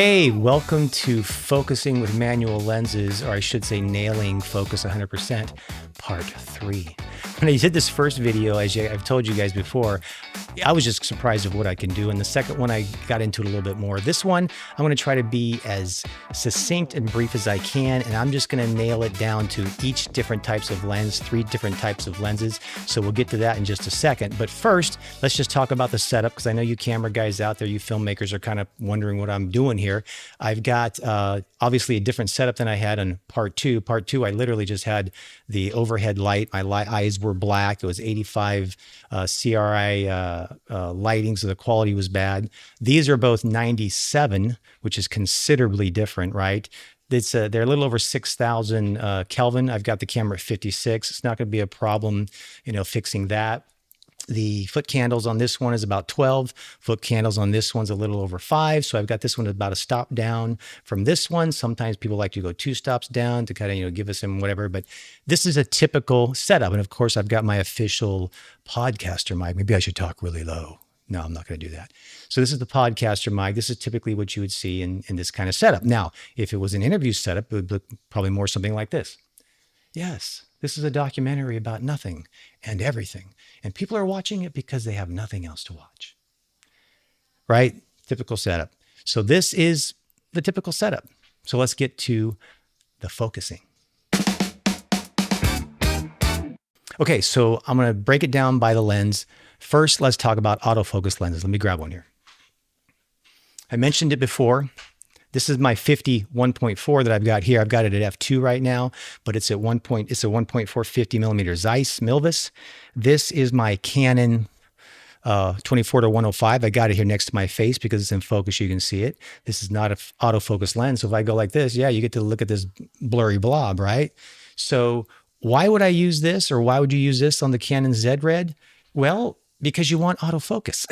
Hey, welcome to Focusing with Manual Lenses, or I should say Nailing Focus 100%, Part 3. When I did this first video, as I've told you guys before, I was just surprised of what I can do. And the second one, I got into it a little bit more. This one, I'm going to try to be as succinct and brief as I can, and I'm just going to nail it down to each different types of lens, 3 different types of lenses. So we'll get to that in just a second. But first, let's just talk about the setup, because I know you camera guys out there, you filmmakers are kind of wondering what I'm doing here. I've got obviously a different setup than I had on part 2. Part 2, I literally just had the overhead light. My eyes were black. It was 85 CRI lighting, so the quality was bad. These are both 97, which is considerably different, right? They're a little over 6,000 Kelvin. I've got the camera at 56. It's not going to be a problem, fixing that. The foot candles on this one is about 12. Foot candles on this one's a little over 5. So I've got this one about a stop down from this one. Sometimes people like to go 2 stops down to kind of, give us some whatever. But this is a typical setup. And of course, I've got my official podcaster mic. Maybe I should talk really low. No, I'm not going to do that. So this is the podcaster mic. This is typically what you would see in this kind of setup. Now, if it was an interview setup, it would look probably more something like this. Yes, this is a documentary about nothing and everything. And people are watching it because they have nothing else to watch. Right? Typical setup. So this is the typical setup. So let's get to the focusing. Okay, so I'm going to break it down by the lens. First, let's talk about autofocus lenses. Let me grab one here. I mentioned it before. This is my 50 1.4 that I've got here. I've got it at f2 right now, but it's at it's a 1.4 50 millimeter Zeiss Milvus. This is my Canon 24 to 105. I got it here next to my face because it's in focus. You can see it. This is not an autofocus lens. So if I go like this, yeah, you get to look at this blurry blob, right? So why would I use this, or why would you use this on the Canon ZR? Well, because you want autofocus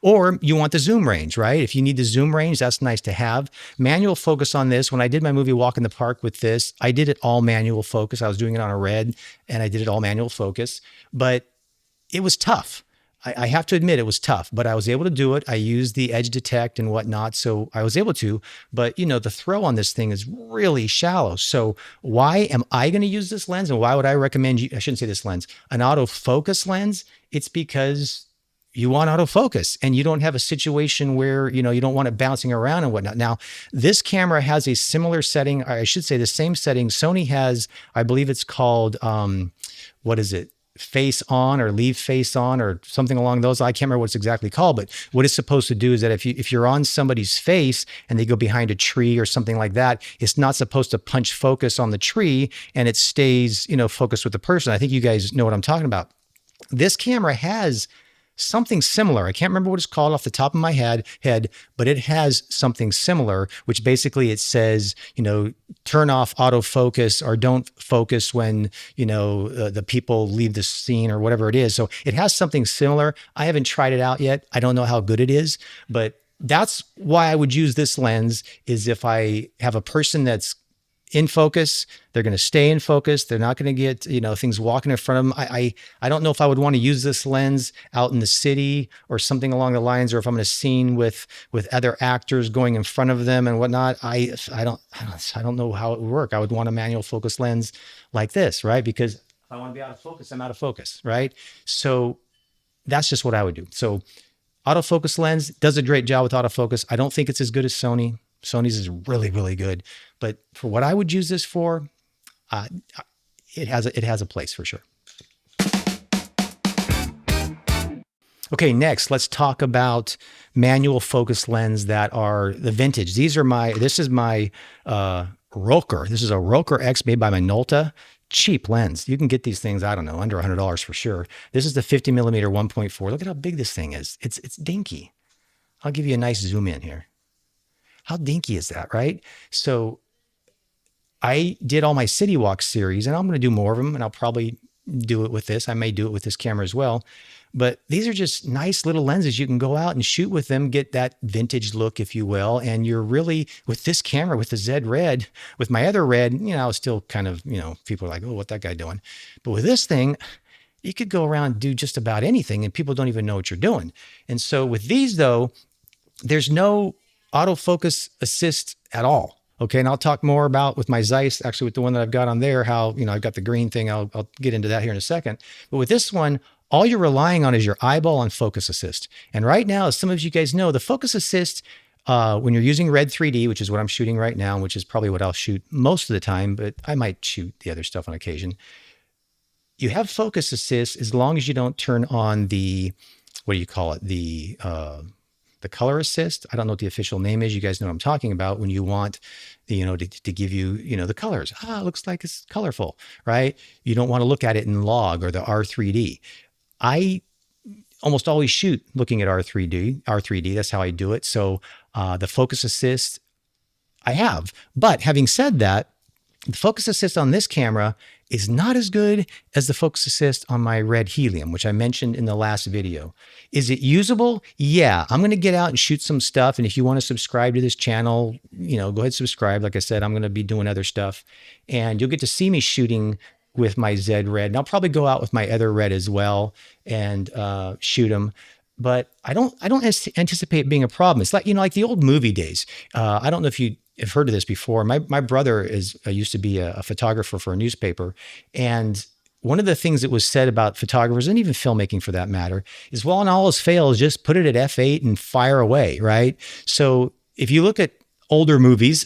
or you want the zoom range, right? If you need the zoom range, that's nice to have. Manual focus on this. When I did my movie Walk in the Park with this, I did it all manual focus. I was doing it on a red and I did it all manual focus, but it was tough. I have to admit it was tough, but I was able to do it. I used the edge detect and whatnot, so I was able to, but the throw on this thing is really shallow. So why am I going to use this lens, and why would I recommend you, I shouldn't say this lens, an autofocus lens? It's because you want autofocus and you don't have a situation where, you don't want it bouncing around and whatnot. Now, this camera has a similar setting, or I should say the same setting Sony has. I believe it's called, what is it? Face on or leave face on or something along those. I can't remember what it's exactly called, but what it's supposed to do is that if you're on somebody's face and they go behind a tree or something like that, it's not supposed to punch focus on the tree and it stays, focused with the person. I think you guys know what I'm talking about. This camera has something similar. I can't remember what it's called off the top of my head, but it has something similar, which basically it says, turn off autofocus or don't focus when, the people leave the scene or whatever it is. So it has something similar. I haven't tried it out yet. I don't know how good it is, but that's why I would use this lens. Is if I have a person that's in focus, they're going to stay in focus. They're not going to get, things walking in front of them. I don't know if I would want to use this lens out in the city or something along the lines, or if I'm in a scene with other actors going in front of them and whatnot. I don't know how it would work. I would want a manual focus lens like this, right? Because if I want to be out of focus, I'm out of focus, right? So that's just what I would do. So autofocus lens does a great job with autofocus. I don't think it's as good as Sony. Sony's is really, really good. But for what I would use this for, it has a place for sure. Okay, next, let's talk about manual focus lens that are the vintage. This is my Roker. This is a Roker X made by Minolta. Cheap lens. You can get these things, I don't know, under $100 for sure. This is the 50 millimeter 1.4. Look at how big this thing is. It's dinky. I'll give you a nice zoom in here. How dinky is that, right? So I did all my City Walk series, and I'm going to do more of them, and I'll probably do it with this. I may do it with this camera as well. But these are just nice little lenses. You can go out and shoot with them, get that vintage look, if you will. And you're really, with this camera, with the ZR, with my other red, I was still kind of, people are like, oh, what that guy doing? But with this thing, you could go around and do just about anything, and people don't even know what you're doing. And so with these, though, there's no autofocus assist at all. Okay, and I'll talk more about with my Zeiss, actually with the one that I've got on there, how, I've got the green thing. I'll get into that here in a second. But with this one, all you're relying on is your eyeball and focus assist. And right now, as some of you guys know, the focus assist, when you're using Red 3D, which is what I'm shooting right now, which is probably what I'll shoot most of the time, but I might shoot the other stuff on occasion. You have focus assist as long as you don't turn on the, what do you call it? The color assist. I don't know what the official name is. You guys know what I'm talking about when you want, to give you, the colors. It looks like it's colorful, right? You don't want to look at it in log or the R3D. I almost always shoot looking at R3D. That's how I do it. So the focus assist I have. But having said that, the focus assist on this camera is not as good as the focus assist on my Red Helium, which I mentioned in the last video. Is it usable? Yeah, I'm going to get out and shoot some stuff. And if you want to subscribe to this channel, go ahead and subscribe. Like I said, I'm going to be doing other stuff and you'll get to see me shooting with my Z Red. And I'll probably go out with my other Red as well and shoot them. But I don't anticipate being a problem. It's like, like the old movie days. I don't know if you have heard of this before. My brother used to be a photographer for a newspaper. And one of the things that was said about photographers and even filmmaking for that matter is, well, when all else fails, just put it at F8 and fire away, right? So if you look at older movies,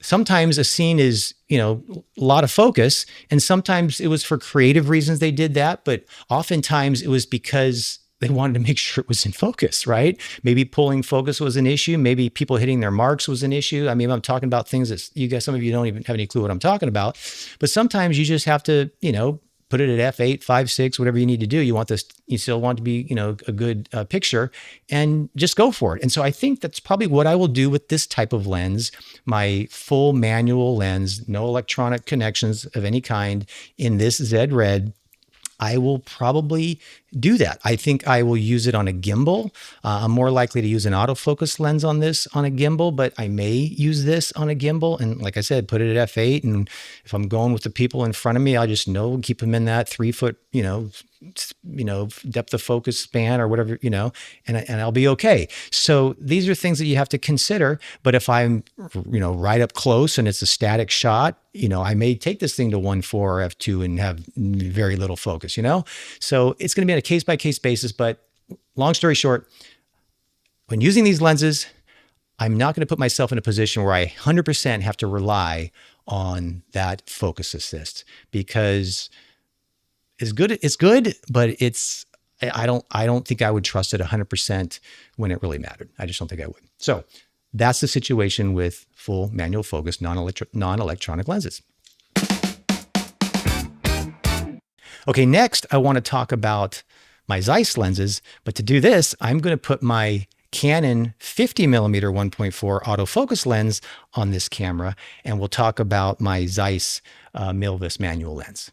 sometimes a scene is, a lot of focus, and sometimes it was for creative reasons they did that, but oftentimes it was because they wanted to make sure it was in focus, right? Maybe pulling focus was an issue. Maybe people hitting their marks was an issue. I mean, I'm talking about things that you guys, some of you don't even have any clue what I'm talking about, but sometimes you just have to, put it at F8, 5, 6, whatever you need to do. You want this, you still want to be, a good picture, and just go for it. And so I think that's probably what I will do with this type of lens, my full manual lens, no electronic connections of any kind in this Z Red. I will probably do that. I think I will use it on a gimbal. I'm more likely to use an autofocus lens on this on a gimbal, but I may use this on a gimbal. And like I said, put it at F8. And if I'm going with the people in front of me, I'll just keep them in that 3 foot, depth of focus span or whatever, and I'll be okay. So these are things that you have to consider. But if I'm, right up close and it's a static shot, I may take this thing to 1.4 or f2 and have very little focus, So it's going to be on a case-by-case basis. But long story short, when using these lenses, I'm not going to put myself in a position where I 100% have to rely on that focus assist, because it's good, but I don't think I would trust it 100% when it really mattered. I just don't think I would. So that's the situation with full manual focus, non-electronic lenses. Okay, next I want to talk about my Zeiss lenses, but to do this, I'm going to put my Canon 50mm 1.4 autofocus lens on this camera, and we'll talk about my Zeiss Milvus manual lens.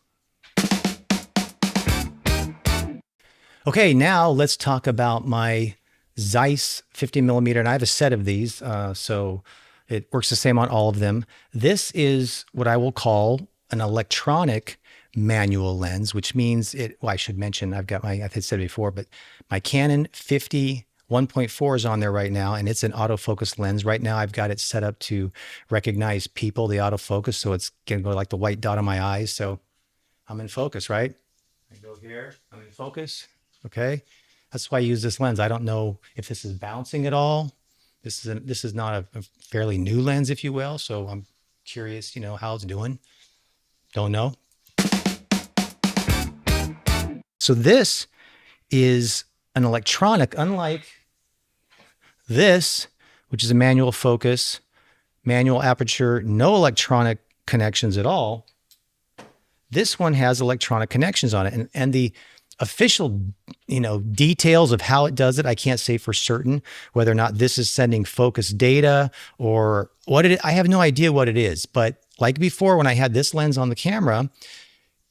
Okay, now let's talk about my Zeiss 50mm, and I have a set of these, so it works the same on all of them. This is what I will call an electronic manual lens, which means I should mention, I've said it before, but my Canon 50 1.4 is on there right now, and it's an autofocus lens. Right now, I've got it set up to recognize people, the autofocus, so it's going to go like the white dot on my eyes. So I'm in focus, right? I go here, I'm in focus. Okay, that's why I use this lens. I don't know if this is bouncing at all. This is not a fairly new lens, if you will. So I'm curious, how it's doing. Don't know. So this is an electronic, unlike this, which is a manual focus, manual aperture, no electronic connections at all. This one has electronic connections on it, and the official, details of how it does it, I can't say for certain whether or not this is sending focus data or what it is. I have no idea what it is, but like before, when I had this lens on the camera,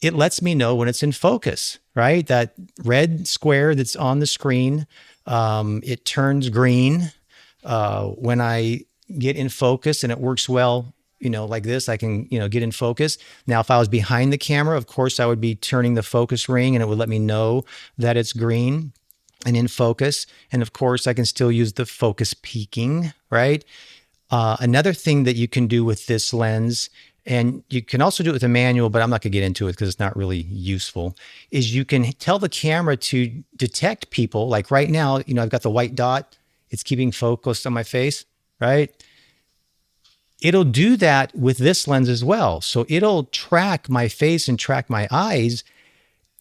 it lets me know when it's in focus, right? That red square that's on the screen, it turns green when I get in focus, and it works well, like this. I can, get in focus. Now, if I was behind the camera, of course, I would be turning the focus ring, and it would let me know that it's green. and in focus. And of course, I can still use the focus peaking, right? Another thing that you can do with this lens, and you can also do it with a manual, but I'm not going to get into it because it's not really useful, is you can tell the camera to detect people. Like right now, I've got the white dot. It's keeping focused on my face, right? It'll do that with this lens as well. So it'll track my face and track my eyes.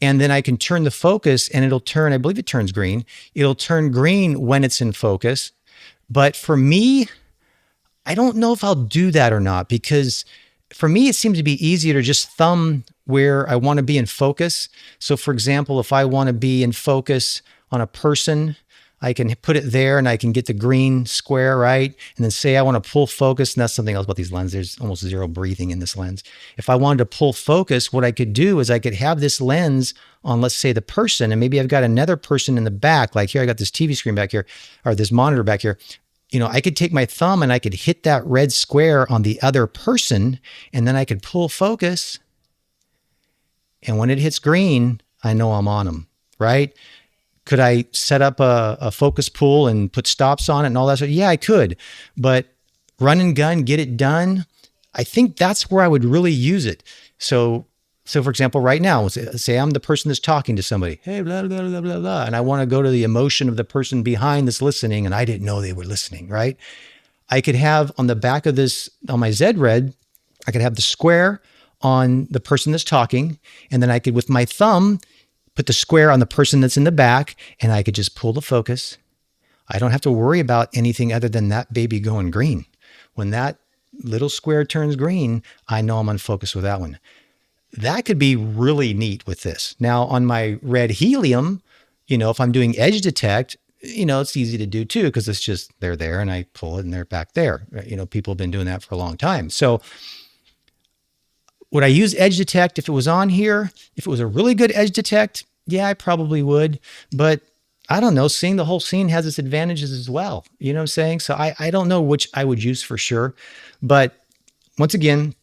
And then I can turn the focus and it'll turn, I believe it turns green. It'll turn green when it's in focus. But for me, I don't know if I'll do that or not, because for me, it seems to be easier to just thumb where I want to be in focus. So for example, if I want to be in focus on a person, I can put it there and I can get the green square, right? And then say I want to pull focus, and that's something else about these lenses. There's almost zero breathing in this lens. If I wanted to pull focus, what I could do is I could have this lens on, let's say, the person, and maybe I've got another person in the back. Like here, I got this TV screen back here, or this monitor back here. I could take my thumb and I could hit that red square on the other person, and then I could pull focus. And when it hits green, I know I'm on them, right? Could I set up a focus pull and put stops on it and all that stuff? Yeah, I could. But run and gun, get it done, I think that's where I would really use it. So for example, right now, say I'm the person that's talking to somebody. Hey, blah, blah, blah, blah, blah. And I want to go to the emotion of the person behind that's listening, and I didn't know they were listening, right? I could have on the back of this, on my ZR, I could have the square on the person that's talking, and then I could, with my thumb, put the square on the person that's in the back, and I could just pull the focus. I don't have to worry about anything other than that baby going green. When that little square turns green, I know I'm on focus with that one. That could be really neat with this. Now on my red helium, if I'm doing edge detect, it's easy to do too, because it's just, they're there and I pull it and they're back there. People have been doing that for a long time. So would I use edge detect if it was on here? If it was a really good edge detect, yeah, I probably would. But I don't know, seeing the whole scene has its advantages as well. You know what I'm saying? So I don't know which I would use for sure. But once again,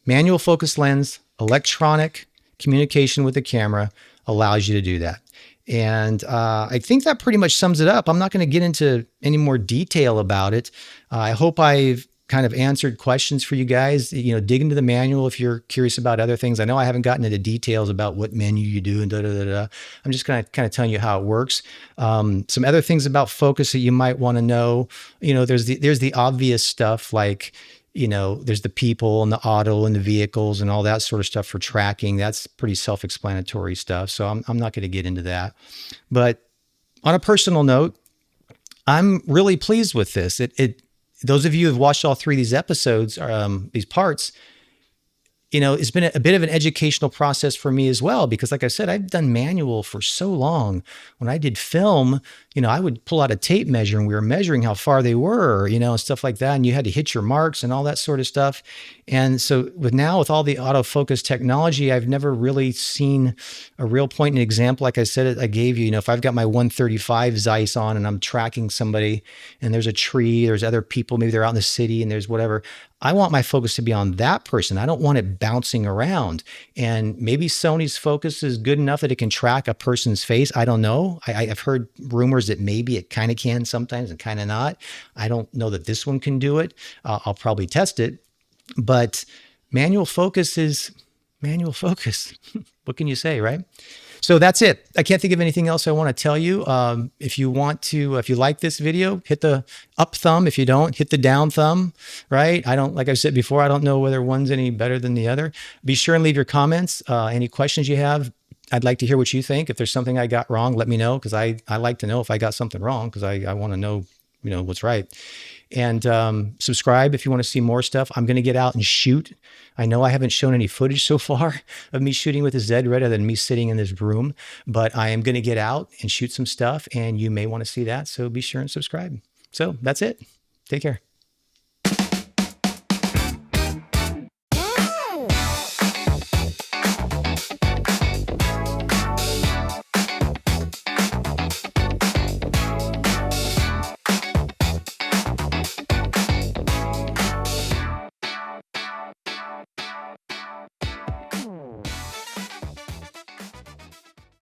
manual focus lens, electronic communication with the camera allows you to do that. And I think that pretty much sums it up. I'm not going to get into any more detail about it. I hope I've kind of answered questions for you guys. Dig into the manual if you're curious about other things. I know I haven't gotten into details about what menu you do and da-da-da-da. I'm just kind of telling you how it works. Some other things about focus that you might want to know. There's the obvious stuff like, there's the people and the auto and the vehicles and all that sort of stuff for tracking. That's pretty self-explanatory stuff. So I'm not going to get into that. But on a personal note, I'm really pleased with this. Those of you who have watched all three of these episodes, these parts, it's been a bit of an educational process for me as well, because like I said, I've done manual for so long. When I did film, I would pull out a tape measure and we were measuring how far they were, and stuff like that. And you had to hit your marks and all that sort of stuff. And so with all the autofocus technology, I've never really seen a real point in example. Like I said, I gave you, if I've got my 135 Zeiss on and I'm tracking somebody and there's a tree, there's other people, maybe they're out in the city and there's whatever, I want my focus to be on that person. I don't want it bouncing around. And maybe Sony's focus is good enough that it can track a person's face. I don't know. I've heard rumors that maybe it kind of can sometimes and kind of not. I don't know that this one can do it. I'll probably test it. But manual focus is manual focus. What can you say, right? So that's it. I can't think of anything else I want to tell you. If you like this video, hit the up thumb. If you don't, hit the down thumb, right? Like I said before, I don't know whether one's any better than the other. Be sure and leave your comments. Any questions you have, I'd like to hear what you think. If there's something I got wrong, let me know, because I like to know if I got something wrong, because I want to know, what's right. And subscribe if you want to see more stuff. I'm going to get out and shoot. I know I haven't shown any footage so far of me shooting with a ZR other than me sitting in this room, but I am going to get out and shoot some stuff, and you may want to see that. So be sure and subscribe. So that's it. Take care.